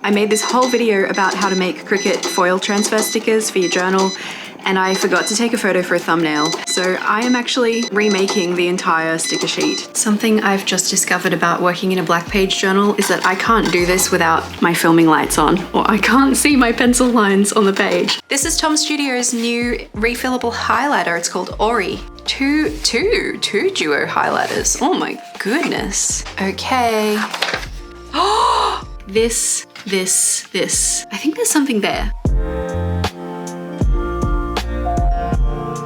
I made this whole video about how to make Cricut foil transfer stickers for your journal, and I forgot to take a photo for a thumbnail. So I am actually remaking the entire sticker sheet. Something I've just discovered about working in a black page journal is that I can't do this without my filming lights on, or I can't see my pencil lines on the page. This is Tom Studio's new refillable highlighter. It's called Ori. Two duo highlighters. Oh my goodness. Okay. Oh, this. I think there's something there.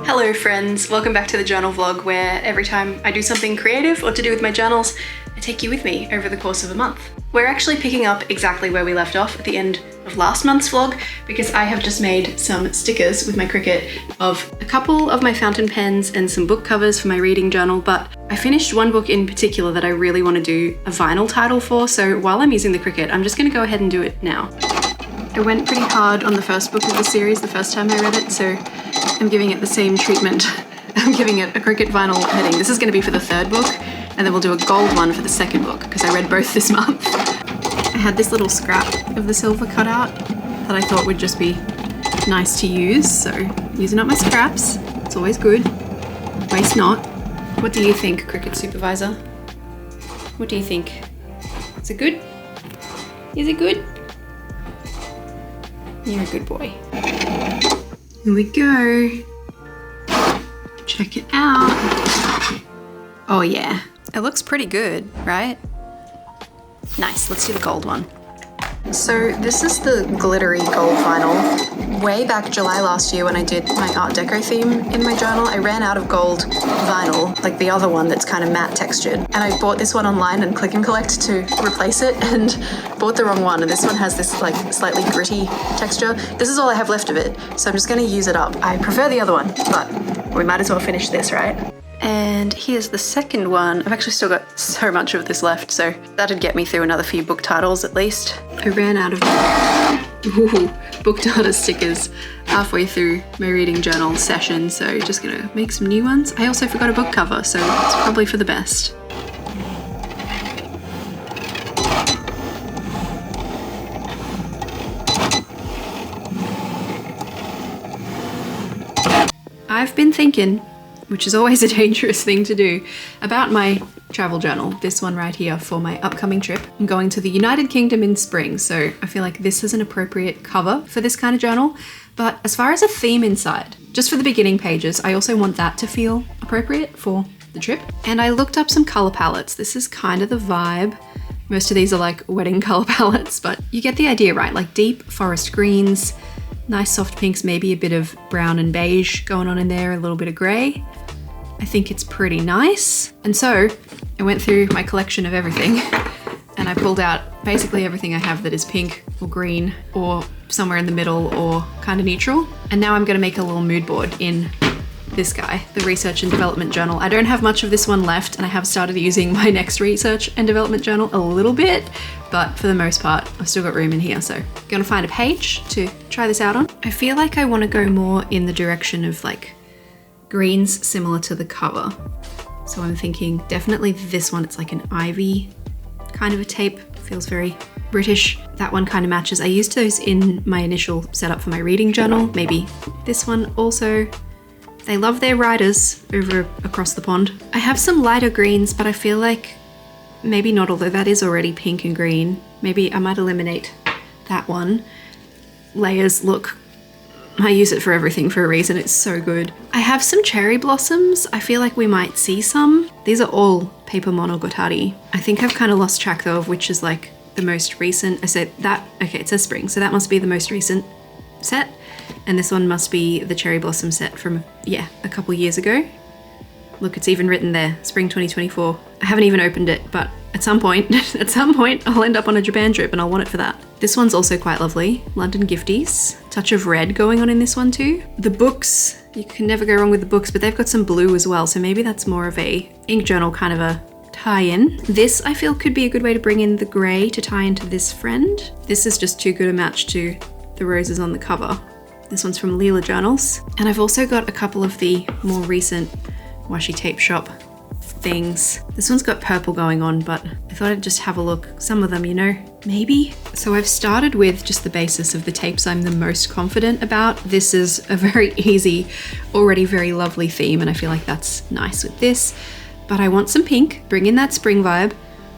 Hello friends, welcome back to the journal vlog, where every time I do something creative or to do with my journals, I take you with me over the course of a month. We're actually picking up exactly where we left off at the end of last month's vlog, because I have just made some stickers with my Cricut of a couple of my fountain pens and some book covers for my reading journal, but I finished one book in particular that I really want to do a vinyl title for, so while I'm using the Cricut, I'm just going to go ahead and do it now. I went pretty hard on the first book of the series the first time I read it, so I'm giving it the same treatment. I'm giving it a Cricut vinyl heading. This is going to be for the third book, and then we'll do a gold one for the second book, because I read both this month. I had this little scrap of the silver cutout that I thought would just be nice to use, so using up my scraps, it's always good. Waste not. What do you think, Cricut supervisor? What do you think? Is it good? Is it good? You're a good boy. Here we go. Check it out. Oh yeah, it looks pretty good, right? Nice, let's do the gold one. So this is the glittery gold vinyl. Way back July last year when I did my Art Deco theme in my journal, I ran out of gold vinyl, like the other one that's kind of matte textured. And I bought this one online and click and collect to replace it, and bought the wrong one. And this one has this like slightly gritty texture. This is all I have left of it, so I'm just gonna use it up. I prefer the other one, but we might as well finish this, right? And here's the second one. I've actually still got so much of this left, so that'd get me through another few book titles at least. I ran out of book title stickers halfway through my reading journal session, so just gonna make some new ones. I also forgot a book cover, so it's probably for the best. I've been thinking, which is always a dangerous thing to do, about my travel journal, this one right here for my upcoming trip. I'm going to the United Kingdom in spring, so I feel like this is an appropriate cover for this kind of journal. But as far as a theme inside, just for the beginning pages, I also want that to feel appropriate for the trip. And I looked up some color palettes. This is kind of the vibe. Most of these are like wedding color palettes, but you get the idea, right? Like deep forest greens, nice soft pinks, maybe a bit of brown and beige going on in there, a little bit of gray. I think it's pretty nice. And so I went through my collection of everything and I pulled out basically everything I have that is pink or green or somewhere in the middle or kind of neutral. And now I'm gonna make a little mood board in this guy, the Research and Development Journal. I don't have much of this one left, and I have started using my next Research and Development Journal a little bit, but for the most part, I've still got room in here. So I'm gonna find a page to try this out on. I feel like I wanna go more in the direction of like greens similar to the cover. So I'm thinking definitely this one, it's like an ivy kind of a tape, feels very British. That one kind of matches. I used those in my initial setup for my reading journal. Maybe this one also. They love their writers over across the pond. I have some lighter greens, but I feel like maybe not, although that is already pink and green. Maybe I might eliminate that one. Layers, look, I use it for everything for a reason, it's so good. I have some cherry blossoms. I feel like we might see some. These are all paper monogatari. I think I've kind of lost track though of which is like the most recent. I said that, okay, it says spring, so that must be the most recent set. And this one must be the cherry blossom set from, yeah, a couple years ago. Look, it's even written there, spring 2024. I haven't even opened it, but at some point, I'll end up on a Japan trip and I'll want it for that. This one's also quite lovely. London Gifties. Touch of red going on in this one too. The books, you can never go wrong with the books, but they've got some blue as well, so maybe that's more of a ink journal kind of a tie-in. This I feel could be a good way to bring in the grey to tie into this friend. This is just too good a match to the roses on the cover. This one's from Leela Journals. And I've also got a couple of the more recent Washi Tape Shop things. This one's got purple going on, but I thought I'd just have a look. Some of them, you know, maybe. So I've started with just the basis of the tapes I'm the most confident about. This is a very easy, already very lovely theme, and I feel like that's nice with this. But I want some pink, bring in that spring vibe.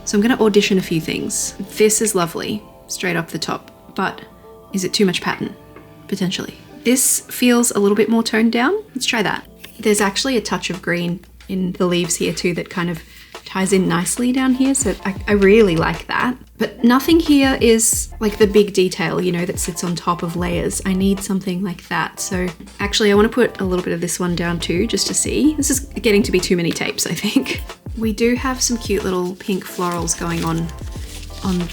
So I'm gonna audition a few things. This is lovely, straight off the top, but is it too much pattern? Potentially. This feels a little bit more toned down. Let's try that. There's actually a touch of green in the leaves here too that kind of ties in nicely down here, so I really like that. But nothing here is like the big detail, you know, that sits on top of layers. I need something like that. So actually I want to put a little bit of this one down too, just to see. This is getting to be too many tapes, I think. We do have some cute little pink florals going on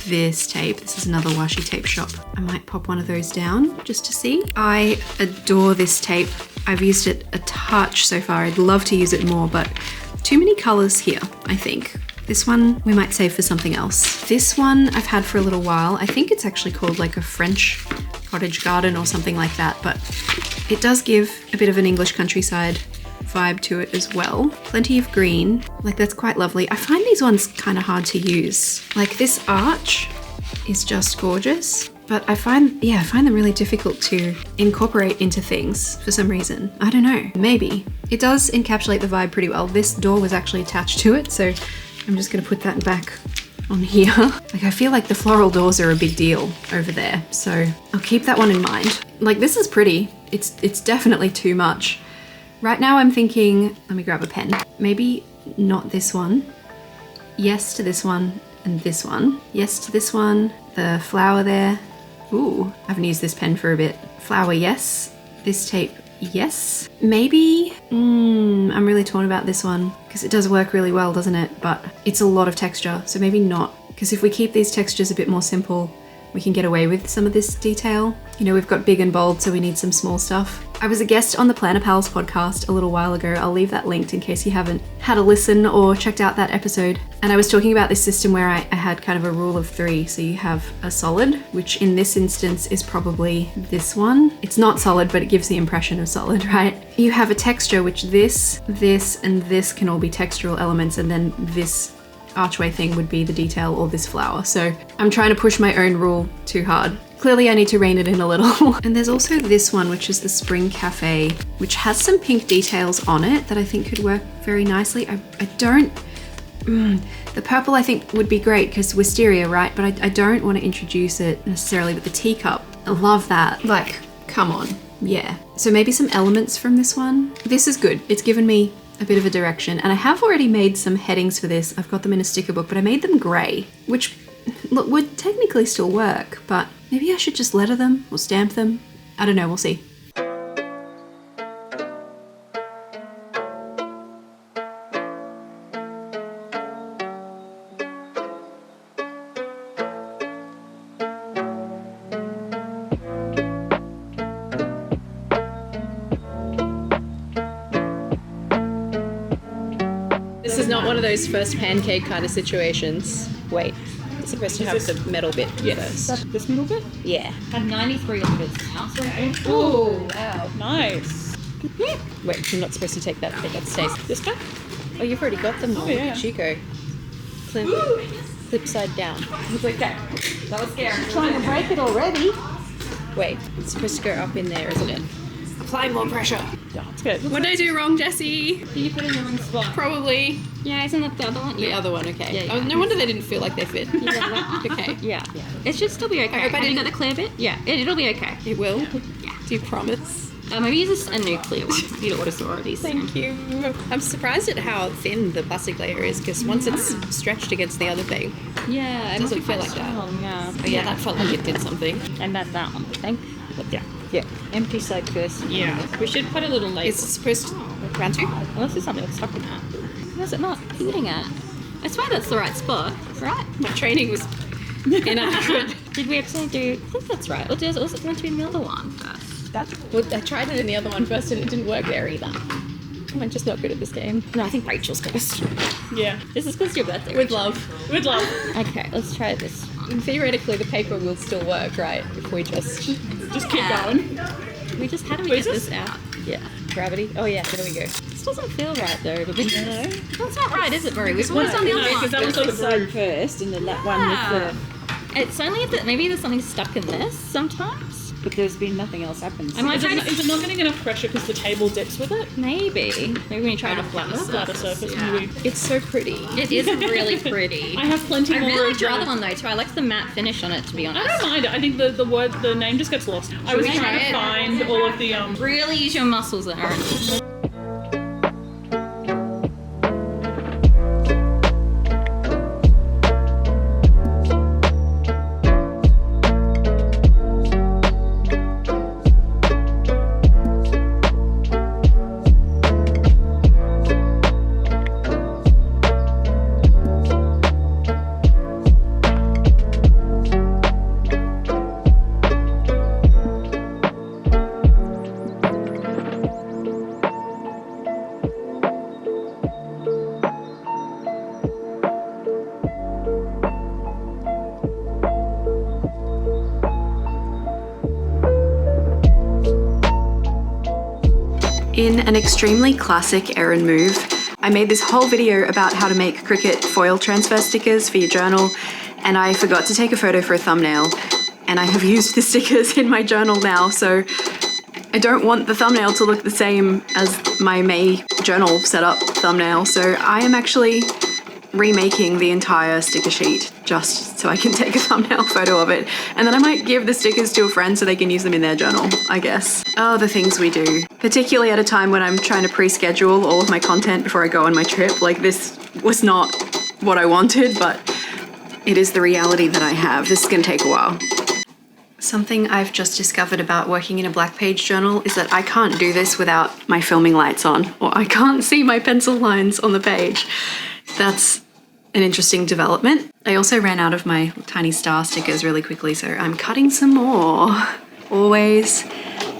this tape. This is another Washi tape shop. I might pop one of those down just to see. I adore this tape. I've used it a touch so far. I'd love to use it more, but too many colors here, I think. This one we might save for something else. This one I've had for a little while. I think it's actually called like a French cottage garden or something like that, but it does give a bit of an English countryside vibe to it as well. Plenty of green, like that's quite lovely. I find these ones kind of hard to use. Like this arch is just gorgeous, but I find them really difficult to incorporate into things for some reason. I don't know, maybe. It does encapsulate the vibe pretty well. This door was actually attached to it, so I'm just gonna put that back on here. Like I feel like the floral doors are a big deal over there, so I'll keep that one in mind. Like this is pretty. It's definitely too much. Right now I'm thinking, let me grab a pen. Maybe not this one. Yes to this one and this one. Yes to this one. The flower there. Ooh, I haven't used this pen for a bit. Flower, yes. This tape, yes. Maybe, I'm really torn about this one because it does work really well, doesn't it? But it's a lot of texture, so maybe not. Because if we keep these textures a bit more simple, we can get away with some of this detail. You know, we've got big and bold, so we need some small stuff. I was a guest on the Planner Pals podcast a little while ago. I'll leave that linked in case you haven't had a listen or checked out that episode. And I was talking about this system where I had kind of a rule of 3. So you have a solid, which in this instance is probably this one. It's not solid, but it gives the impression of solid, right? You have a texture, which this, and this can all be textural elements, and then this archway thing would be the detail or this flower. So I'm trying to push my own rule too hard. Clearly I need to rein it in a little. And there's also this one, which is the Spring Cafe, which has some pink details on it that I think could work very nicely. The purple I think would be great because wisteria, right? But I don't want to introduce it necessarily with the teacup. I love that. Like, come on. Yeah. So maybe some elements from this one. This is good. It's given me a bit of a direction, and I have already made some headings for this. I've got them in a sticker book, but I made them grey, which look, would technically still work, but maybe I should just letter them or stamp them. I don't know, we'll see. This is not one of those first pancake kind of situations. Wait, it's supposed to have the metal bit first. This middle bit? Yeah. I have 93 of this now. Oh, wow. Nice. Wait, I'm not supposed to take that bit, that stays. This time? Oh, you've already got them. Oh, yeah. Chico. Flip side down. It's like that. That was scary. Trying to break it already. Wait, it's supposed to go up in there, isn't it? Apply more pressure. Yeah, it's good. What did I do wrong, Jessie? Did you put it in the wrong spot? Probably. Yeah, isn't that the other one? The other one, okay. Yeah. Oh, no wonder they didn't feel like they fit. Okay. Yeah. It should still be okay. I hope I Have you didn't- got the clear bit? Yeah, it'll be okay. It will? Yeah. Do you promise? Maybe use a new clear one. You would have saw these. Thank you. I'm surprised at how thin the plastic layer is, because once it's stretched against the other thing. Yeah, It doesn't feel like that. Yeah. Oh yeah, that felt like it did something. And that one, I think. But yeah. Empty side first. Yeah. We should put a little label. Is it supposed to round to? Unless there's something that's stuck in that. Where's it not hitting at? I swear that's the right spot, right? My training was inadequate. Did we actually do? I think that's right. Or does it also want to be in the other one first? Well, I tried it in the other one first and it didn't work there either. I'm just not good at this game. No, I think Rachel's first. Yeah. This is because your birthday. With Rachel. love. With love. Okay, let's try this one. Theoretically, the paper will still work, right? If we just keep going. How do we get this out? Yeah, gravity. Oh yeah, there we go. This doesn't feel right though. But that's not right, is it, Marie? We've always done the other one. Because that was on the side first, and then that one with the... It's only if maybe there's something stuck in this sometimes. But there's been nothing else happens. Is it not getting enough pressure because the table dips with it? Maybe when you try to flatten the surface. Yeah. It's so pretty. It is really pretty. I have plenty more. I really like your other one though too. I like the matte finish on it, to be honest. I don't mind it. I think the name just gets lost. I was trying to find all of the Really use your muscles, Erin. In an extremely classic Erin move, I made this whole video about how to make Cricut foil transfer stickers for your journal, and I forgot to take a photo for a thumbnail, and I have used the stickers in my journal now, so I don't want the thumbnail to look the same as my May journal setup thumbnail, so I am actually remaking the entire sticker sheet just so I can take a thumbnail photo of it, and then I might give the stickers to a friend so they can use them in their journal, I guess. Oh, the things we do. Particularly at a time when I'm trying to pre-schedule all of my content before I go on my trip. Like, this was not what I wanted, but it is the reality that I have. This is gonna take a while. Something I've just discovered about working in a black page journal is that I can't do this without my filming lights on, or I can't see my pencil lines on the page. That's an interesting development. I also ran out of my tiny star stickers really quickly, so I'm cutting some more. Always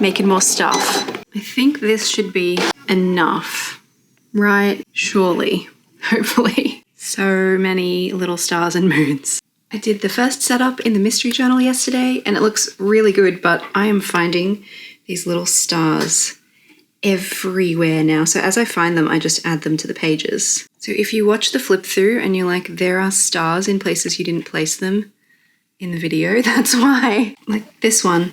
making more stuff. I think this should be enough, right? Surely, hopefully. So many little stars and moons. I did the first setup in the mystery journal yesterday and it looks really good, but I am finding these little stars everywhere now. So as I find them, I just add them to the pages. So if you watch the flip through and you're like, there are stars in places you didn't place them in the video, that's why. Like this one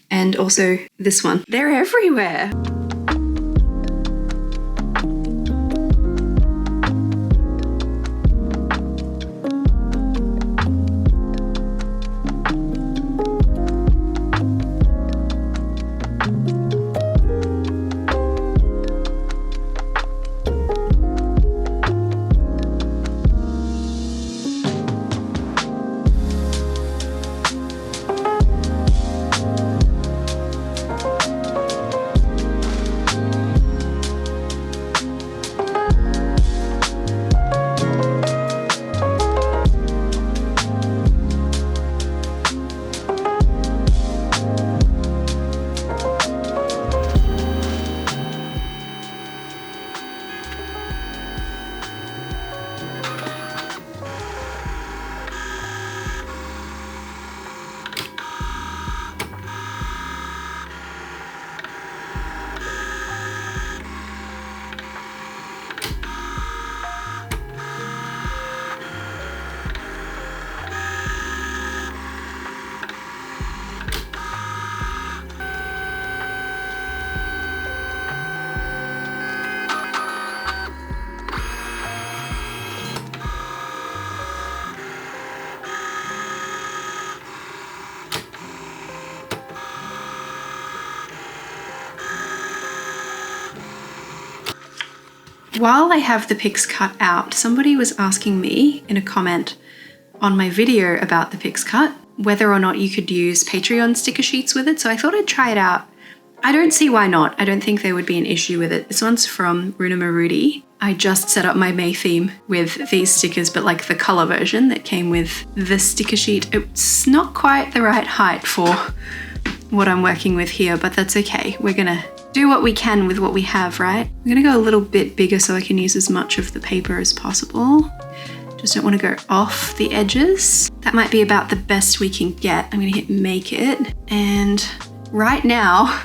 and also this one. They're everywhere. While I have the Pixcut out, somebody was asking me in a comment on my video about the Pixcut whether or not you could use Patreon sticker sheets with it, so I thought I'd try it out. I don't see why not. I don't think there would be an issue with it. This one's from Runa Marudi. I just set up my May theme with these stickers, but like the color version that came with the sticker sheet. It's not quite the right height for what I'm working with here, but that's okay. We're gonna do what we can with what we have, right? I'm gonna go a little bit bigger so I can use as much of the paper as possible. Just don't want to go off the edges. That might be about the best we can get. I'm gonna hit make it. And right now,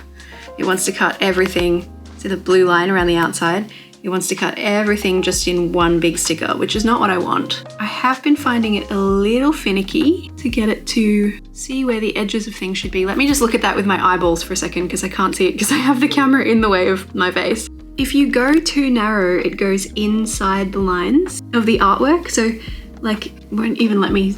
It wants to cut everything. See the blue line around the outside? It wants to cut everything just in one big sticker, which is not what I want. I have been finding it a little finicky to get it to see where the edges of things should be. Let me just look at that with my eyeballs for a second because I can't see it because I have the camera in the way of my face. If you go too narrow, it goes inside the lines of the artwork. So like, it won't even let me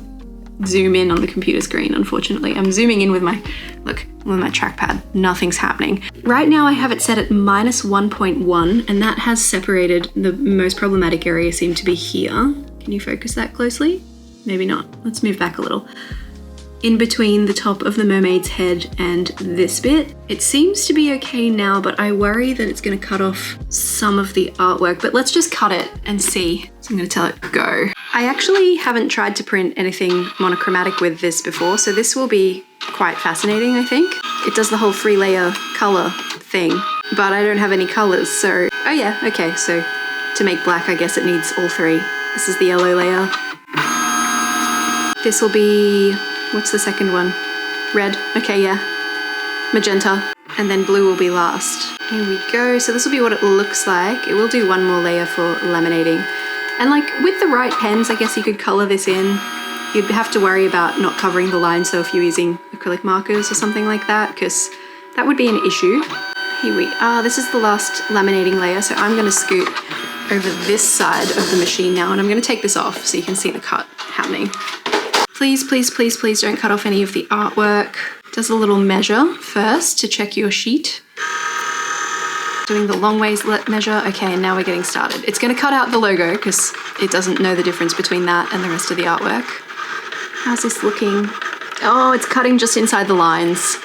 zoom in on the computer screen, unfortunately. I'm zooming in with my, look, with my trackpad. Nothing's happening. Right now I have it set at -1.1 and that has separated the most problematic area seem to be here. Can you focus that closely? Maybe not. Let's move back a little. In between the top of the mermaid's head and this bit. It seems to be okay now, but I worry that it's gonna cut off some of the artwork, but let's just cut it and see. So I'm gonna tell it go. I actually haven't tried to print anything monochromatic with this before, so this will be quite fascinating, I think. It does the whole 3-layer color thing, but I don't have any colors, so, oh yeah, okay, so to make black, I guess it needs all 3. This is the yellow layer. This will be, what's the second one? Red, okay, yeah. Magenta, and then blue will be last. Here we go, so this will be what it looks like. It will do one more layer for laminating. And like with the right pens, I guess you could color this in. You'd have to worry about not covering the lines, so if you're using acrylic markers or something like that, because that would be an issue. Here we are, this is the last laminating layer, so I'm gonna scoot over this side of the machine now, and I'm gonna take this off so you can see the cut happening. Please, please, please, please don't cut off any of the artwork. It does a little measure first to check your sheet. Doing the long ways measure. Okay, and now we're getting started. It's gonna cut out the logo because it doesn't know the difference between that and the rest of the artwork. How's this looking? Oh, it's cutting just inside the lines.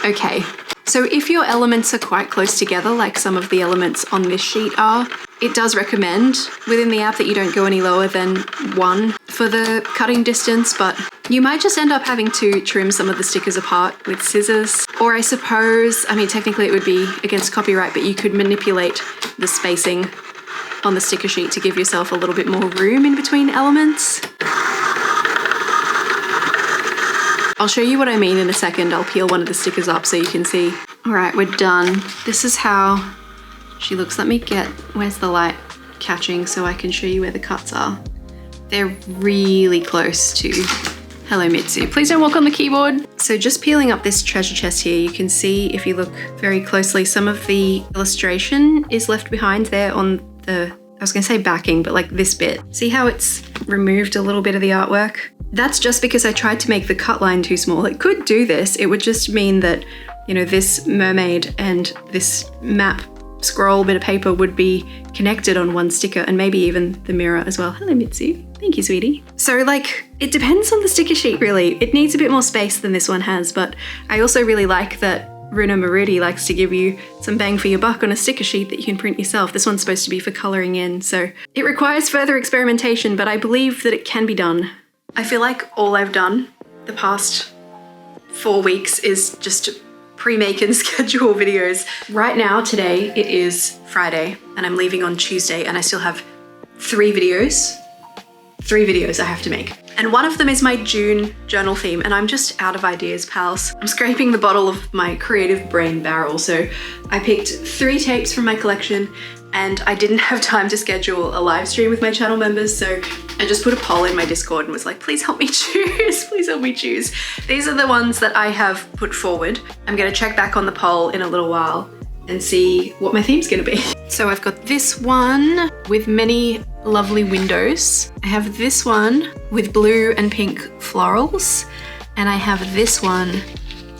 Okay, so if your elements are quite close together, like some of the elements on this sheet are, it does recommend within the app that you don't go any lower than 1 for the cutting distance, but you might just end up having to trim some of the stickers apart with scissors. Or I suppose, I mean, technically it would be against copyright, but you could manipulate the spacing on the sticker sheet to give yourself a little bit more room in between elements. I'll show you what I mean in a second. I'll peel one of the stickers up so you can see. All right, we're done. This is how she looks. Let me get, where's the light catching so I can show you where the cuts are. They're really close to Hello Mitsu. Please don't walk on the keyboard. So just peeling up this treasure chest here, you can see if you look very closely, some of the illustration is left behind there on the, I was gonna say backing, but like this bit. See how it's removed a little bit of the artwork? That's just because I tried to make the cut line too small. It could do this. It would just mean that, you know, this mermaid and this map scroll bit of paper would be connected on one sticker, and maybe even the mirror as well. Hello Mitsu. Thank you, sweetie. So like, it depends on the sticker sheet really. It needs a bit more space than this one has, but I also really like that Runa Marudi likes to give you some bang for your buck on a sticker sheet that you can print yourself. This one's supposed to be for coloring in, so it requires further experimentation, but I believe that it can be done. I feel like all I've done the past 4 weeks is just pre-make and schedule videos. Right now, today, it is Friday, and I'm leaving on Tuesday, and I still have 3 videos. 3 videos I have to make. And one of them is my June journal theme, and I'm just out of ideas, pals. I'm scraping the bottle of my creative brain barrel, so I picked 3 tapes from my collection, and I didn't have time to schedule a live stream with my channel members, so I just put a poll in my Discord and was like, please help me choose, please help me choose. These are the ones that I have put forward. I'm gonna check back on the poll in a little while and see what my theme's gonna be. So I've got this one with many lovely windows. I have this one with blue and pink florals, and I have this one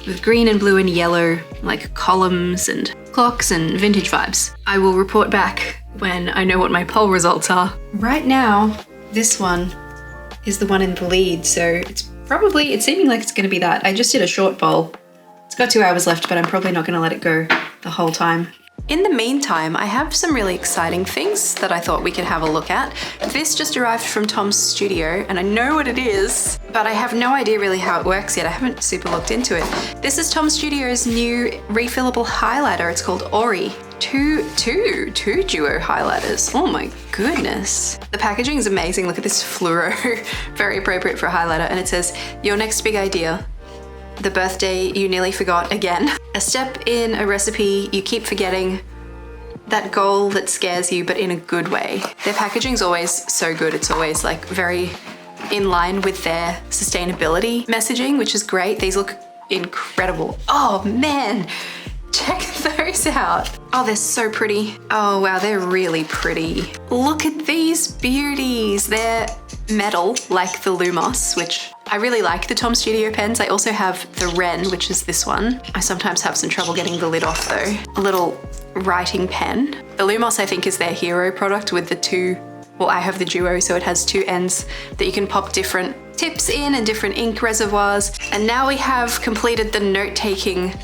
with green and blue and yellow, like columns and clocks and vintage vibes. I will report back when I know what my poll results are. Right now, this one is the one in the lead, so it's seeming like it's gonna be that. I just did a short poll. It's got 2 hours left, but I'm probably not gonna let it go the whole time. In the meantime, I have some really exciting things that I thought we could have a look at. This just arrived from Tom's studio, and I know what it is, but I have no idea really how it works yet. I haven't super looked into it. This is Tom Studio's new refillable highlighter. It's called Ori. Two duo highlighters. Oh my goodness. The packaging is amazing. Look at this fluoro, very appropriate for a highlighter. And it says, your next big idea. the birthday you nearly forgot again. A step in a recipe you keep forgetting. That goal that scares you, but in a good way. Their packaging's always so good. It's always like very in line with their sustainability messaging, which is great. These look incredible. Oh man, check those out. Oh, they're so pretty. Oh wow, they're really pretty. Look at these beauties. They're metal like the Lumos, which I really like the Tom Studio pens. I also have the Ren, which is this one. I sometimes have some trouble getting the lid off though. A little writing pen. The Lumos I think is their hero product with the two, well I have the Duo, so it has two ends that you can pop different tips in and different ink reservoirs. And now we have completed the note-taking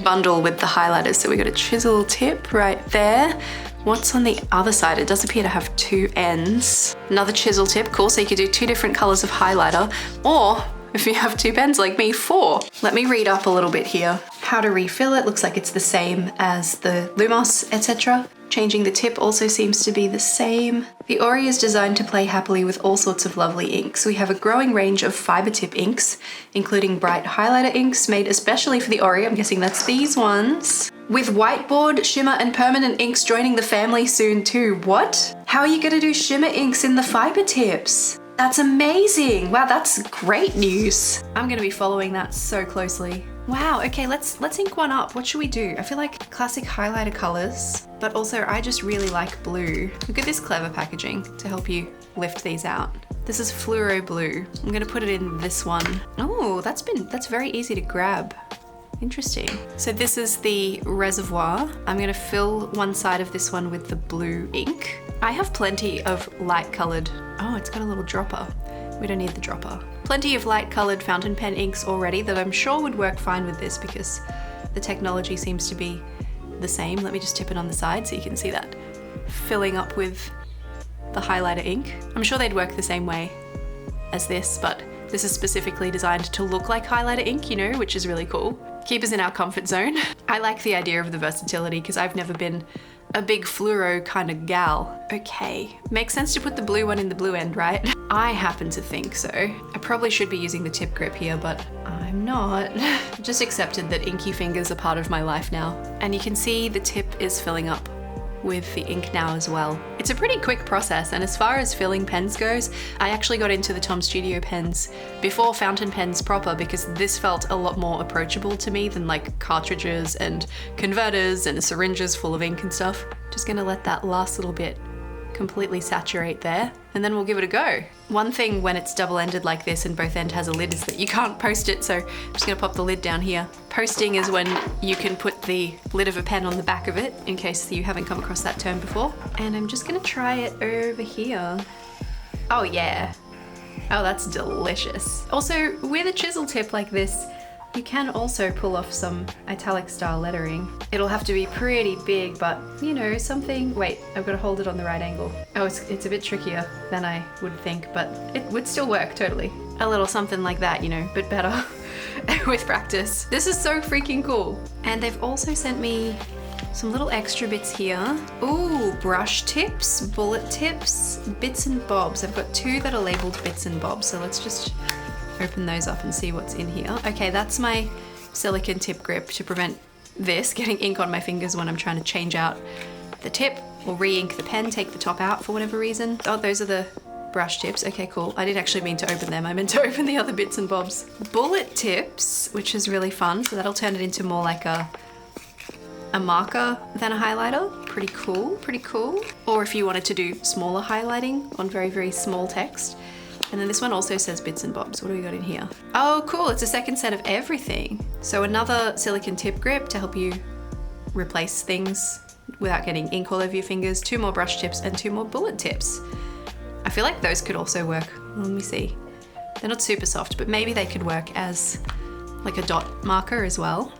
bundle with the highlighters. So we got a chisel tip right there. What's on the other side? It does appear to have two ends. Another chisel tip, cool. So you could do two different colors of highlighter, or if you have two pens like me, 4. Let me read up a little bit here. How to refill it, looks like it's the same as the Lumos, etc. Changing the tip also seems to be the same. The Ori is designed to play happily with all sorts of lovely inks. We have a growing range of fiber tip inks, including bright highlighter inks made especially for the Ori. I'm guessing that's these ones. With whiteboard, shimmer, and permanent inks joining the family soon too. What? How are you gonna do shimmer inks in the fiber tips? That's amazing. Wow, that's great news. I'm gonna be following that so closely. Wow, okay, let's ink one up. What should we do? I feel like classic highlighter colors, but also I just really like blue. Look at this clever packaging to help you lift these out. This is fluoro blue. I'm gonna put it in this one. Oh, that's very easy to grab. Interesting. So this is the reservoir. I'm gonna fill one side of this one with the blue ink. I have plenty of light colored, oh, it's got a little dropper. We don't need the dropper. Plenty of light colored fountain pen inks already that I'm sure would work fine with this because the technology seems to be the same. Let me just tip it on the side so you can see that filling up with the highlighter ink. I'm sure they'd work the same way as this, but this is specifically designed to look like highlighter ink, you know, which is really cool. Keep us in our comfort zone. I like the idea of the versatility because I've never been a big fluoro kind of gal. Okay, makes sense to put the blue one in the blue end, right? I happen to think so. I probably should be using the tip grip here, but I'm not. I've just accepted that inky fingers are part of my life now. And you can see the tip is filling up with the ink now as well. It's a pretty quick process, and as far as filling pens goes, I actually got into the Tom Studio pens before fountain pens proper because this felt a lot more approachable to me than like cartridges and converters and syringes full of ink and stuff. Just gonna let that last little bit completely saturate there, and then we'll give it a go. One thing when it's double-ended like this and both end has a lid is that you can't post it, so I'm just gonna pop the lid down here. Posting is when you can put the lid of a pen on the back of it, in case you haven't come across that term before. And I'm just gonna try it over here. Oh yeah. Oh, that's delicious. Also, with a chisel tip like this, you can also pull off some italic style lettering. It'll have to be pretty big, but you know, something, wait, I've got to hold it on the right angle. Oh, it's a bit trickier than I would think, but it would still work totally. A little something like that, you know, but better with practice. This is so freaking cool. And they've also sent me some little extra bits here. Ooh, brush tips, bullet tips, bits and bobs. I've got 2 that are labeled bits and bobs, so let's just open those up and see what's in here. Okay, that's my silicone tip grip to prevent this getting ink on my fingers when I'm trying to change out the tip or re-ink the pen, take the top out for whatever reason. Oh, those are the brush tips. Okay, cool. I didn't actually mean to open them. I meant to open the other bits and bobs. Bullet tips, which is really fun. So that'll turn it into more like a marker than a highlighter. Pretty cool, pretty cool. Or if you wanted to do smaller highlighting on very, very small text. And then this one also says bits and bobs. What do we got in here? Oh, cool. It's a second set of everything. So another silicone tip grip to help you replace things without getting ink all over your fingers. 2 more brush tips and 2 more bullet tips. I feel like those could also work. Let me see. They're not super soft, but maybe they could work as like a dot marker as well.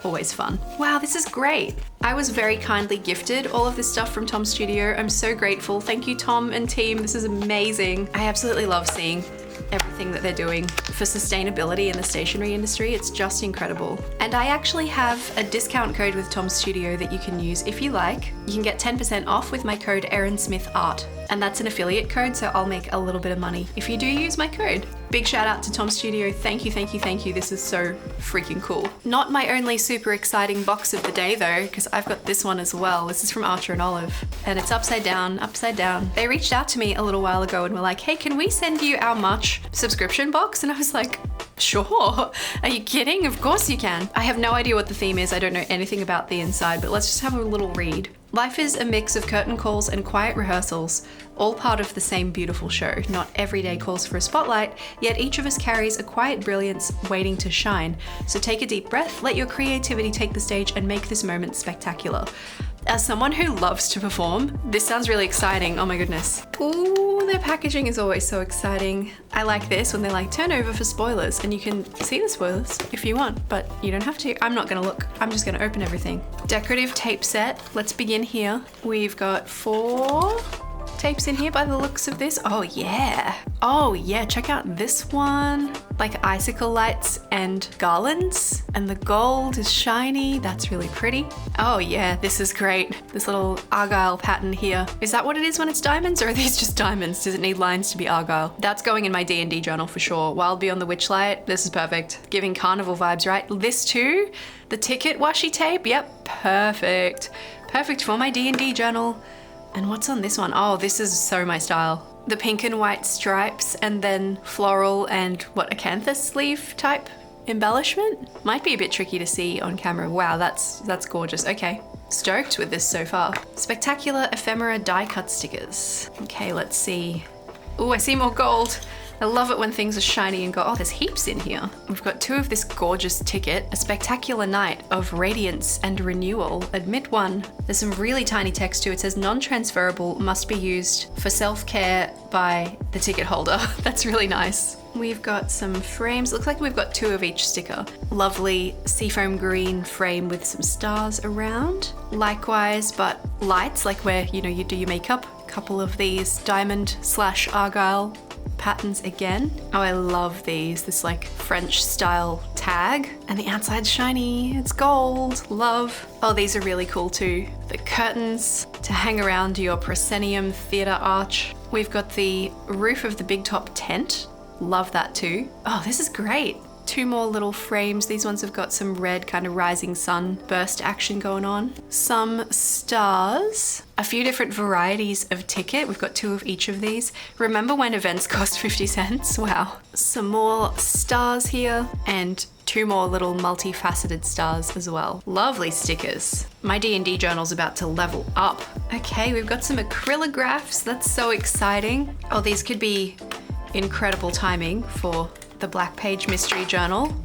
Always fun. Wow, this is great. I was very kindly gifted all of this stuff from Tom Studio. I'm so grateful. Thank you, Tom and team. This is amazing. I absolutely love seeing everything that they're doing for sustainability in the stationery industry. It's just incredible. And I actually have a discount code with Tom Studio that you can use if you like. You can get 10% off with my code Erin Smith Art. And that's an affiliate code, so I'll make a little bit of money if you do use my code. Big shout out to Tom Studio. Thank you, thank you, thank you. This is so freaking cool. Not my only super exciting box of the day though, because I've got this one as well. This is from Archer and Olive, and it's upside down, upside down. They reached out to me a little while ago and were like, hey, can we send you our Much subscription box? And I was like, sure. Are you kidding? Of course you can. I have no idea what the theme is. I don't know anything about the inside, but let's just have a little read. Life is a mix of curtain calls and quiet rehearsals, all part of the same beautiful show. Not every day calls for a spotlight, yet each of us carries a quiet brilliance waiting to shine. So take a deep breath, let your creativity take the stage and make this moment spectacular. As someone who loves to perform, this sounds really exciting. Oh my goodness. Ooh, their packaging is always so exciting. I like this when they're like, turn over for spoilers, and you can see the spoilers if you want, but you don't have to. I'm not gonna look. I'm just gonna open everything. Decorative tape set. Let's begin here. We've got 4 tapes in here by the looks of this. Oh yeah. Oh yeah, check out this one. Like icicle lights and garlands. And the gold is shiny. That's really pretty. Oh yeah, this is great. This little argyle pattern here. Is that what it is when it's diamonds, or are these just diamonds? Does it need lines to be argyle? That's going in my D&D journal for sure. Wild Beyond the Witchlight. This is perfect. Giving carnival vibes, right? This too. The ticket washi tape. Yep, perfect. Perfect for my D&D journal. And what's on this one? Oh, this is so my style. The pink and white stripes and then floral and what, acanthus leaf type embellishment? Might be a bit tricky to see on camera. Wow, that's gorgeous. Okay, stoked with this so far. Spectacular ephemera die cut stickers. Okay, let's see. Oh, I see more gold. I love it when things are shiny and gold. Oh, there's heaps in here. We've got 2 of this gorgeous ticket. A spectacular night of radiance and renewal. Admit 1. There's some really tiny text too. It says non-transferable, must be used for self-care by the ticket holder. That's really nice. We've got some frames. Looks like we've got 2 of each sticker. Lovely seafoam green frame with some stars around. Likewise, but lights, like where, you know, you do your makeup. A couple of these diamond / argyle patterns again. Oh, I love these. This like French style tag, and the outside's shiny. It's gold. Love. Oh, these are really cool too. The curtains to hang around your proscenium theatre arch. We've got the roof of the big top tent. Love that too. Oh, this is great. 2 more little frames. These ones have got some red kind of rising sun burst action going on. Some stars. A few different varieties of ticket. We've got 2 of each of these. Remember when events cost 50 cents? Wow. Some more stars here and 2 more little multifaceted stars as well. Lovely stickers. My D&D journal's about to level up. Okay, we've got some acrylographs. That's so exciting. Oh, these could be incredible timing for the Black Page Mystery Journal.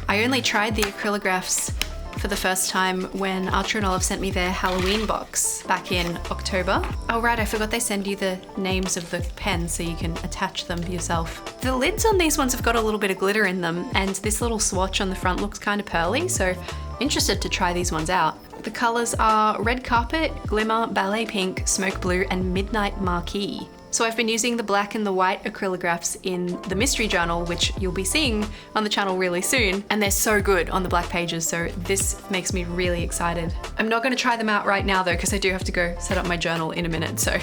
I only tried the acrylographs for the first time when Archer and Olive sent me their Halloween box back in October. Oh right, I forgot they send you the names of the pens so you can attach them yourself. The lids on these ones have got a little bit of glitter in them, and this little swatch on the front looks kind of pearly, so interested to try these ones out. The colors are Red Carpet, Glimmer, Ballet Pink, Smoke Blue, and Midnight Marquee. So I've been using the black and the white acrylographs in the mystery journal, which you'll be seeing on the channel really soon. And they're so good on the black pages, so this makes me really excited. I'm not gonna try them out right now though, because I do have to go set up my journal in a minute, so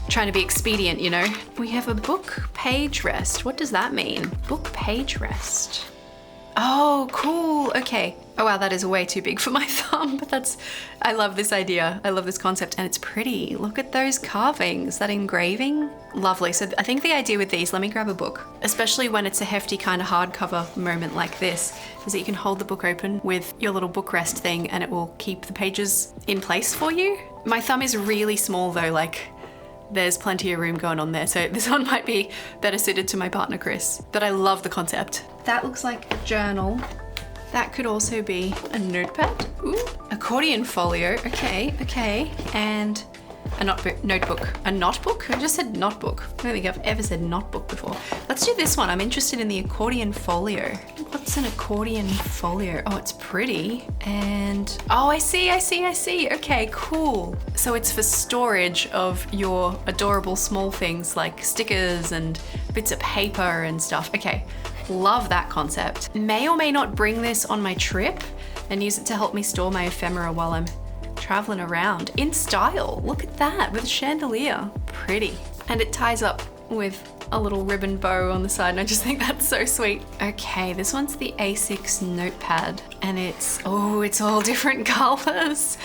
trying to be expedient, you know. We have a book page rest. What does that mean? Book page rest. Oh, cool, okay. Oh wow, that is way too big for my thumb, but I love this idea. I love this concept, and it's pretty. Look at those carvings, that engraving. Lovely. So I think the idea with these, let me grab a book, especially when it's a hefty kind of hardcover moment like this, is that you can hold the book open with your little book rest thing and it will keep the pages in place for you. My thumb is really small though, like there's plenty of room going on there, so this one might be better suited to my partner Chris, but I love the concept. That looks like a journal. That could also be a notepad. Ooh, accordion folio. Okay, okay. And a notebook. A notebook? I just said notebook. I don't think I've ever said notebook before. Let's do this one. I'm interested in the accordion folio. What's an accordion folio? Oh, it's pretty. And, oh, I see. Okay, cool. So it's for storage of your adorable small things like stickers and bits of paper and stuff. Okay. Love that concept. May or may not bring this on my trip and use it to help me store my ephemera while I'm traveling around. In style, look at that, with a chandelier. Pretty. And it ties up with a little ribbon bow on the side, and I just think that's so sweet. Okay, this one's the A6 notepad, and it's all different colors.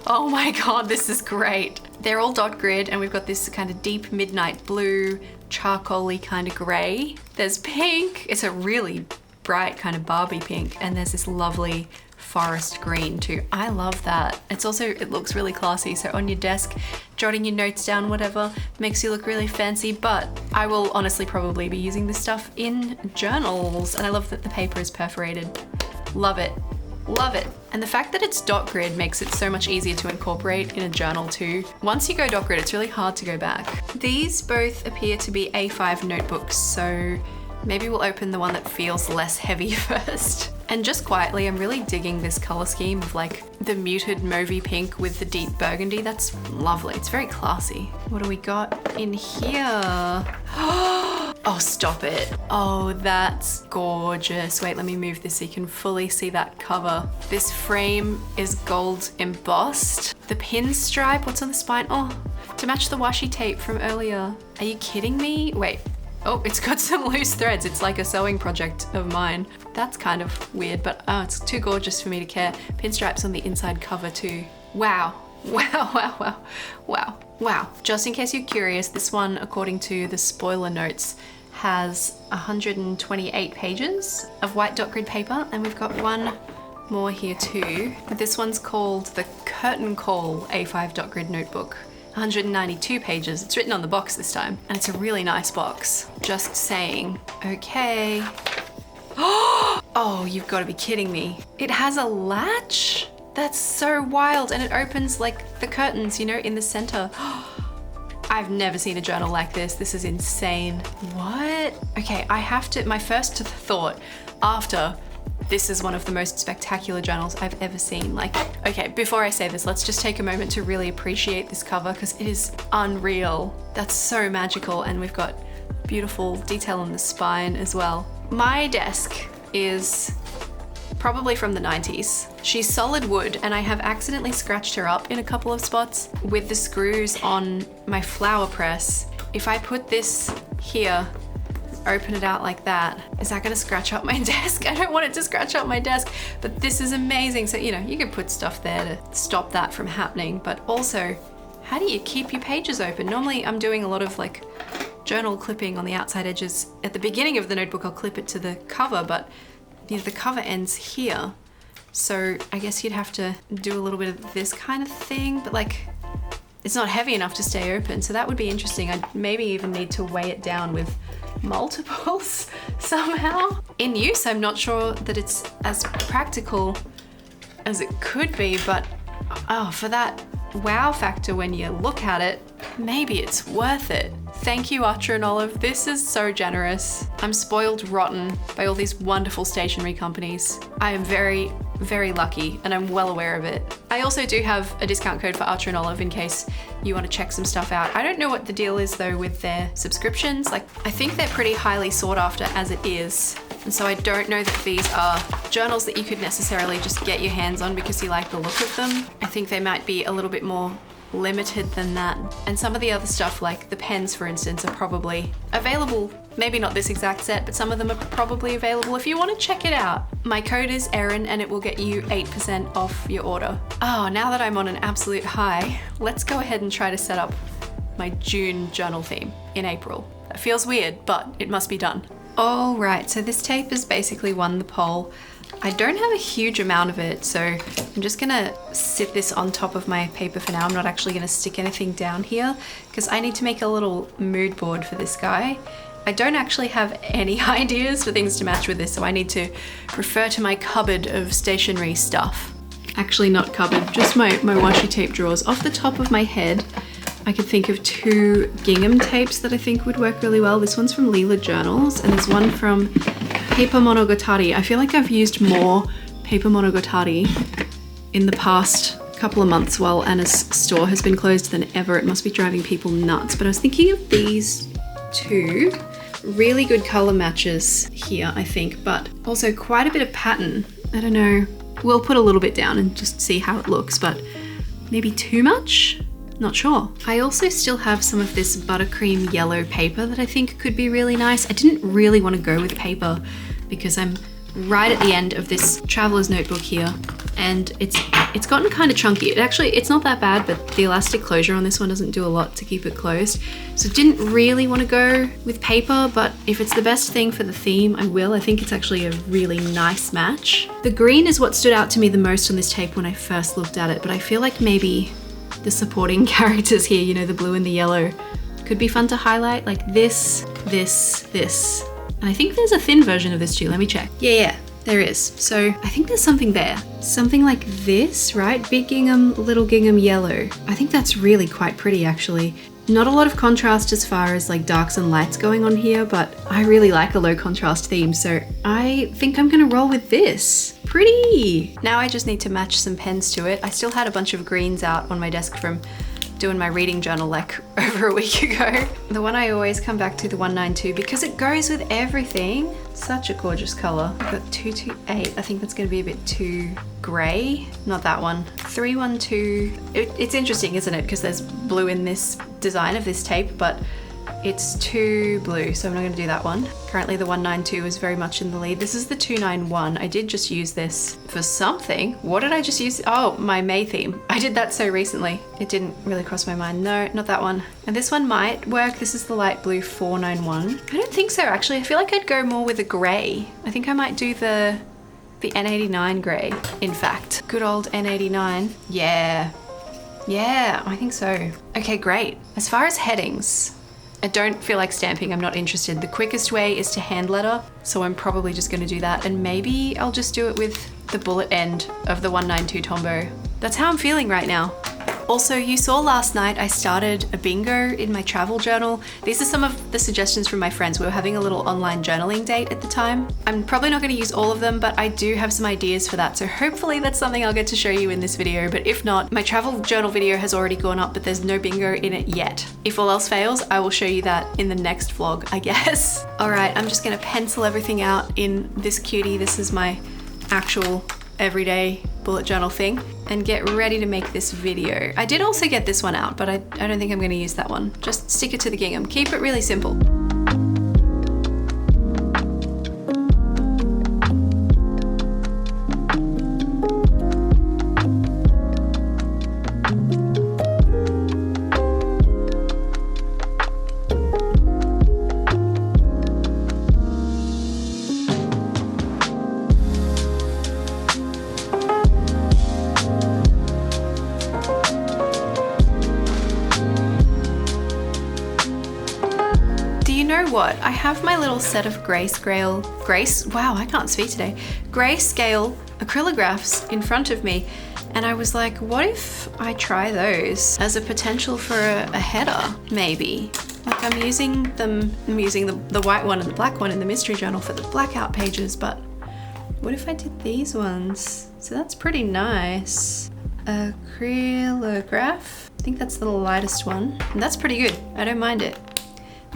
Oh my god, this is great. They're all dot grid, and we've got this kind of deep midnight blue, charcoal-y kind of gray. There's pink. It's a really bright kind of Barbie pink, and there's this lovely forest green too. I love that. It looks really classy, so on your desk, jotting your notes down, whatever, makes you look really fancy. But I will honestly probably be using this stuff in journals, and I love that the paper is perforated. Love it. Love it. And the fact that it's dot grid makes it so much easier to incorporate in a journal too. Once you go dot grid, it's really hard to go back. These both appear to be A5 notebooks, so maybe we'll open the one that feels less heavy first. And just quietly, I'm really digging this color scheme of like the muted mauvey pink with the deep burgundy. That's lovely. It's very classy. What do we got in here? Oh, stop it. Oh, that's gorgeous. Wait, let me move this so you can fully see that cover. This frame is gold embossed. The pinstripe, what's on the spine? Oh, to match the washi tape from earlier. Are you kidding me? Wait. Oh, it's got some loose threads. It's like a sewing project of mine. That's kind of weird, but it's too gorgeous for me to care. Pinstripes on the inside cover too. Wow. Wow, wow, wow, wow, wow. Just in case you're curious, this one, according to the spoiler notes, has 128 pages of white dot grid paper, and we've got one more here too. This one's called the Curtain Call A5 dot grid notebook. 192 pages. It's written on the box this time, and it's a really nice box. Just saying. Okay. Oh, you've got to be kidding me. It has a latch? That's so wild, and it opens like the curtains, you know, in the center. I've never seen a journal like this. This is insane. What? Okay, my first thought after this is one of the most spectacular journals I've ever seen. Like, okay, before I say this, let's just take a moment to really appreciate this cover because it is unreal. That's so magical, and we've got beautiful detail on the spine as well. My desk is probably from the 90s. She's solid wood, and I have accidentally scratched her up in a couple of spots with the screws on my flower press. If I put this here, open it out like that, is that gonna scratch up my desk? I don't want it to scratch up my desk, but this is amazing. So, you know, you can put stuff there to stop that from happening, but also, how do you keep your pages open? Normally I'm doing a lot of like journal clipping on the outside edges. At the beginning of the notebook, I'll clip it to the cover, but you know, the cover ends here. So I guess you'd have to do a little bit of this kind of thing, but like, it's not heavy enough to stay open. So that would be interesting. I'd maybe even need to weigh it down with multiples somehow. In use, I'm not sure that it's as practical as it could be, but for that wow factor when you look at it, maybe it's worth it. Thank you, Archer and Olive. This is so generous. I'm spoiled rotten by all these wonderful stationery companies. I am very, very lucky, and I'm well aware of it. I also do have a discount code for Archer and Olive in case you want to check some stuff out. I don't know what the deal is though with their subscriptions. Like, I think they're pretty highly sought after as it is. And so I don't know that these are journals that you could necessarily just get your hands on because you like the look of them. I think they might be a little bit more limited than that. And some of the other stuff, like the pens for instance, are probably available. Maybe not this exact set, but some of them are probably available if you want to check it out. My code is Erin, and it will get you 8% off your order. Oh, now that I'm on an absolute high, let's go ahead and try to set up my June journal theme in April. That feels weird, but it must be done. All right, so this tape has basically won the poll. I don't have a huge amount of it, so I'm just gonna sit this on top of my paper for now. I'm not actually gonna stick anything down here because I need to make a little mood board for this guy. I don't actually have any ideas for things to match with this, so I need to refer to my cupboard of stationery stuff. Actually not cupboard, just my washi tape drawers. Off the top of my head, I could think of 2 gingham tapes that I think would work really well. This one's from Leela Journals, and there's one from Paper Monogatari. I feel like I've used more Paper Monogatari in the past couple of months while Anna's store has been closed than ever. It must be driving people nuts. But I was thinking of these 2. Really good color matches here, I think, but also quite a bit of pattern. I don't know. We'll put a little bit down and just see how it looks, but maybe too much? Not sure. I also still have some of this buttercream yellow paper that I think could be really nice. I didn't really want to go with paper because I'm right at the end of this traveler's notebook here, and it's gotten kind of chunky. It's not that bad, but the elastic closure on this one doesn't do a lot to keep it closed. So didn't really want to go with paper, but if it's the best thing for the theme, I will. I think it's actually a really nice match. The green is what stood out to me the most on this tape when I first looked at it, but I feel like maybe the supporting characters here, you know, the blue and the yellow, could be fun to highlight, like this. And I think there's a thin version of this too. Let me check. Yeah, there is. So I think there's something there. Something like this, right? Big gingham, little gingham yellow. I think that's really quite pretty actually. Not a lot of contrast as far as like darks and lights going on here, but I really like a low contrast theme, so I think I'm gonna roll with this. Pretty! Now I just need to match some pens to it. I still had a bunch of greens out on my desk from doing my reading journal like over a week ago. The one I always come back to, the 192, because it goes with everything. Such a gorgeous color. I've got 228. I think that's gonna be a bit too gray. Not that one. 312. It's interesting, isn't it? Because there's blue in this design of this tape, but it's too blue, so I'm not gonna do that one. Currently the 192 is very much in the lead. This is the 291. I did just use this for something. What did I just use? Oh, my May theme. I did that so recently. It didn't really cross my mind. No, not that one. And this one might work. This is the light blue 491. I don't think so, actually. I feel like I'd go more with a gray. I think I might do the N89 gray, in fact. Good old N89. Yeah, I think so. Okay, great. As far as headings, I don't feel like stamping, I'm not interested. The quickest way is to hand letter, so I'm probably just gonna do that, and maybe I'll just do it with the bullet end of the 192 Tombow. That's how I'm feeling right now. Also, you saw last night I started a bingo in my travel journal. These are some of the suggestions from my friends. We were having a little online journaling date at the time. I'm probably not going to use all of them, but I do have some ideas for that. So hopefully that's something I'll get to show you in this video. But if not, my travel journal video has already gone up, but there's no bingo in it yet. If all else fails, I will show you that in the next vlog, I guess. All right, I'm just going to pencil everything out in this cutie. This is my actual everyday bullet journal thing, and get ready to make this video. I did also get this one out, but I don't think I'm going to use that one. Just stick it to the gingham. Keep it really simple. What? I have my little set of grayscale acrylographs in front of me, and I was like, what if I try those as a potential for a header, maybe? Like I'm using the white one and the black one in the mystery journal for the blackout pages, but what if I did these ones? So that's pretty nice. Acrylograph. I think that's the lightest one, and that's pretty good. I don't mind it.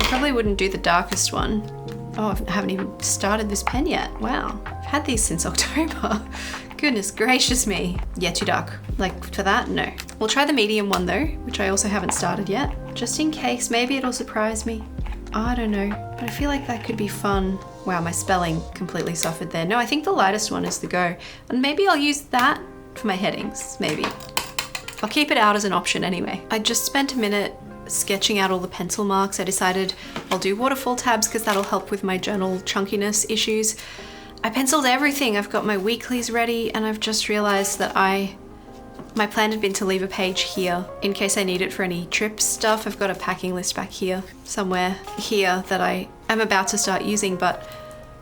I probably wouldn't do the darkest one. Oh, I haven't even started this pen yet. Wow, I've had these since October. Goodness gracious me. Yeah, too dark. Like for that, no. We'll try the medium one though, which I also haven't started yet. Just in case, maybe it'll surprise me. I don't know, but I feel like that could be fun. Wow, my spelling completely suffered there. No, I think the lightest one is the go. And maybe I'll use that for my headings, maybe. I'll keep it out as an option anyway. I just spent a minute sketching out all the pencil marks. I decided I'll do waterfall tabs because that'll help with my journal chunkiness issues. I penciled everything. I've got my weeklies ready, and I've just realized that my plan had been to leave a page here in case I need it for any trip stuff. I've got a packing list back here somewhere here that I am about to start using, but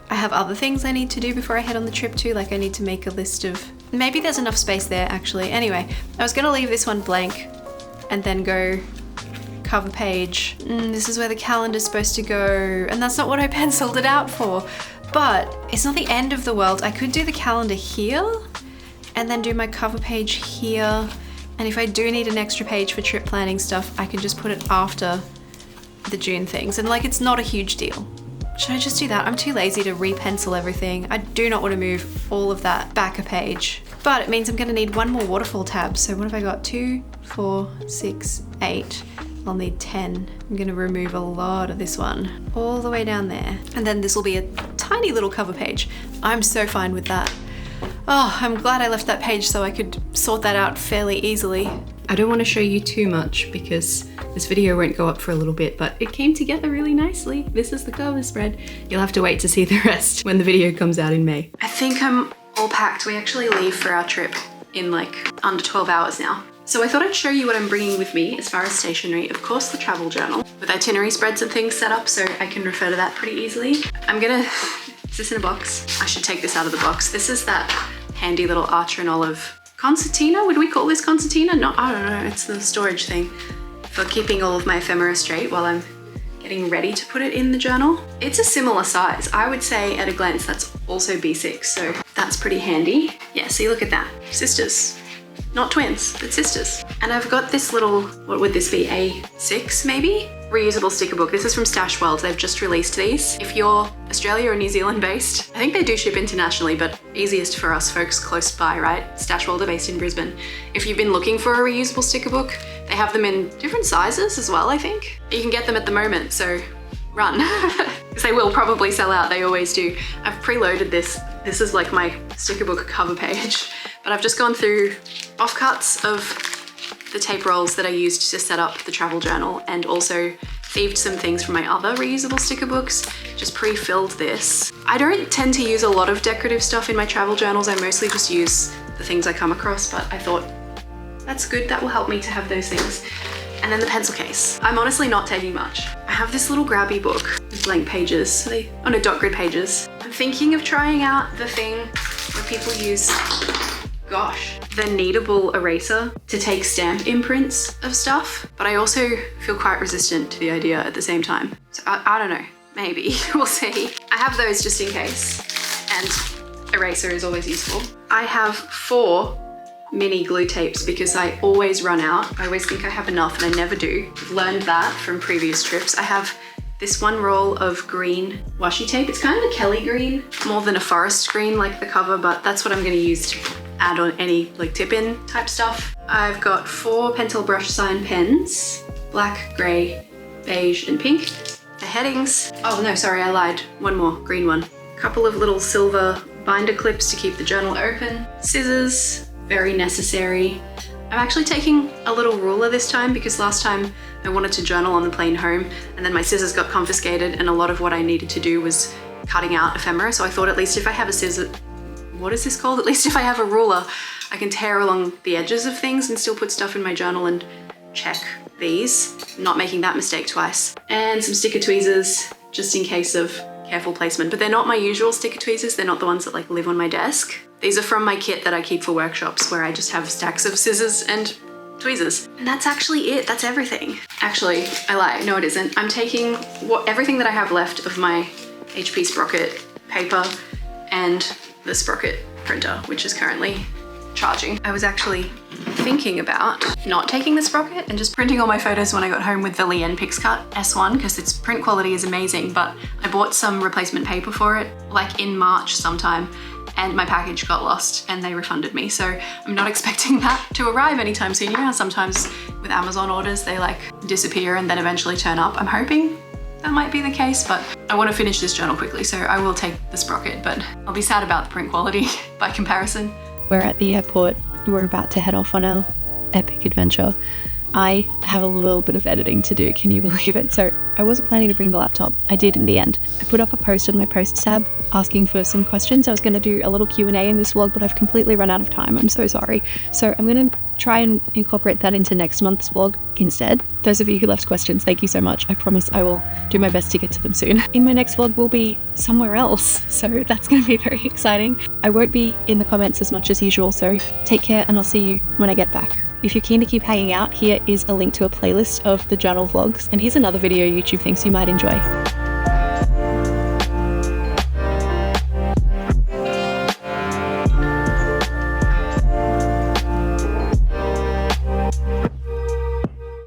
I have other things I need to do before I head on the trip too. Like I need to make a list of, maybe there's enough space there actually. Anyway, I was gonna leave this one blank and then go cover page. This is where the calendar's supposed to go, and that's not what I penciled it out for. But it's not the end of the world. I could do the calendar here and then do my cover page here. And if I do need an extra page for trip planning stuff, I can just put it after the June things. And like, it's not a huge deal. Should I just do that? I'm too lazy to re-pencil everything. I do not want to move all of that back a page. but it means I'm gonna need one more waterfall tab. So what have I got? 2, 4, 6, 8. I'll need 10. I'm gonna remove a lot of this one all the way down there. And then this will be a tiny little cover page. I'm so fine with that. Oh, I'm glad I left that page so I could sort that out fairly easily. I don't want to show you too much because this video won't go up for a little bit, but it came together really nicely. This is the cover spread. You'll have to wait to see the rest when the video comes out in May. I think I'm all packed. We actually leave for our trip in like under 12 hours now. So I thought I'd show you what I'm bringing with me as far as stationery. Of course, the travel journal with itinerary spreads and things set up so I can refer to that pretty easily. I'm gonna, is this in a box? I should take this out of the box. This is that handy little Archer and Olive concertina. Would we call this concertina? No, I don't know. It's the storage thing for keeping all of my ephemera straight while I'm getting ready to put it in the journal. It's a similar size. I would say at a glance that's also B6, so that's pretty handy. Yeah, see, look at that. Sisters. Not twins, but sisters. And I've got this little, what would this be, A6 maybe? Reusable sticker book. This is from Stash World. They've just released these. If you're Australia or New Zealand based, I think they do ship internationally, but easiest for us folks close by, right? Stash World are based in Brisbane. If you've been looking for a reusable sticker book, they have them in different sizes as well, I think. You can get them at the moment, so run. Because they will probably sell out, they always do. I've preloaded this. This is like my sticker book cover page, but I've just gone through offcuts of the tape rolls that I used to set up the travel journal and also thieved some things from my other reusable sticker books, just pre-filled this. I don't tend to use a lot of decorative stuff in my travel journals. I mostly just use the things I come across, but I thought that's good. That will help me to have those things. And then the pencil case. I'm honestly not taking much. I have this little grabby book with blank pages. Oh no, dot grid pages. I'm thinking of trying out the thing where people use, gosh, the kneadable eraser to take stamp imprints of stuff. But I also feel quite resistant to the idea at the same time. So I don't know, maybe, we'll see. I have those just in case. And eraser is always useful. I have 4 mini glue tapes because I always run out. I always think I have enough and I never do. I've learned that from previous trips. I have this one roll of green washi tape. It's kind of a Kelly green, more than a forest green like the cover, but that's what I'm gonna use to add on any like tip-in type stuff. I've got 4 Pentel brush sign pens, black, gray, beige, and pink. The headings, oh no, sorry, I lied. One more, green one. A couple of little silver binder clips to keep the journal open. Scissors, very necessary. I'm actually taking a little ruler this time because last time I wanted to journal on the plane home and then my scissors got confiscated and a lot of what I needed to do was cutting out ephemera. So I thought at least if I have a scissor, what is this called? At least if I have a ruler, I can tear along the edges of things and still put stuff in my journal and check these, not making that mistake twice. And some sticker tweezers just in case of careful placement, but they're not my usual sticker tweezers. They're not the ones that like live on my desk. These are from my kit that I keep for workshops where I just have stacks of scissors and tweezers. And that's actually it, that's everything. Actually, I lie, no it isn't. I'm taking everything that I have left of my HP Sprocket paper and the Sprocket printer, which is currently charging. I was actually thinking about not taking the Sprocket and just printing all my photos when I got home with the Lian Pixcut S1 because its print quality is amazing, but I bought some replacement paper for it like in March sometime and my package got lost and they refunded me. So I'm not expecting that to arrive anytime soon. You know how sometimes with Amazon orders, they like disappear and then eventually turn up. I'm hoping that might be the case, but I want to finish this journal quickly, so I will take the Sprocket, but I'll be sad about the print quality by comparison. We're at the airport. We're about to head off on our epic adventure. I have a little bit of editing to do, can you believe it? So I wasn't planning to bring the laptop. I did in the end. I put up a post on my posts tab asking for some questions. I was going to do a little Q&A in this vlog, but I've completely run out of time. I'm so sorry. So I'm going to try and incorporate that into next month's vlog instead. Those of you who left questions, thank you so much. I promise I will do my best to get to them soon. In my next vlog, we'll be somewhere else, so that's going to be very exciting. I won't be in the comments as much as usual, so take care and I'll see you when I get back. If you're keen to keep hanging out, here is a link to a playlist of the journal vlogs, and here's another video YouTube thinks you might enjoy.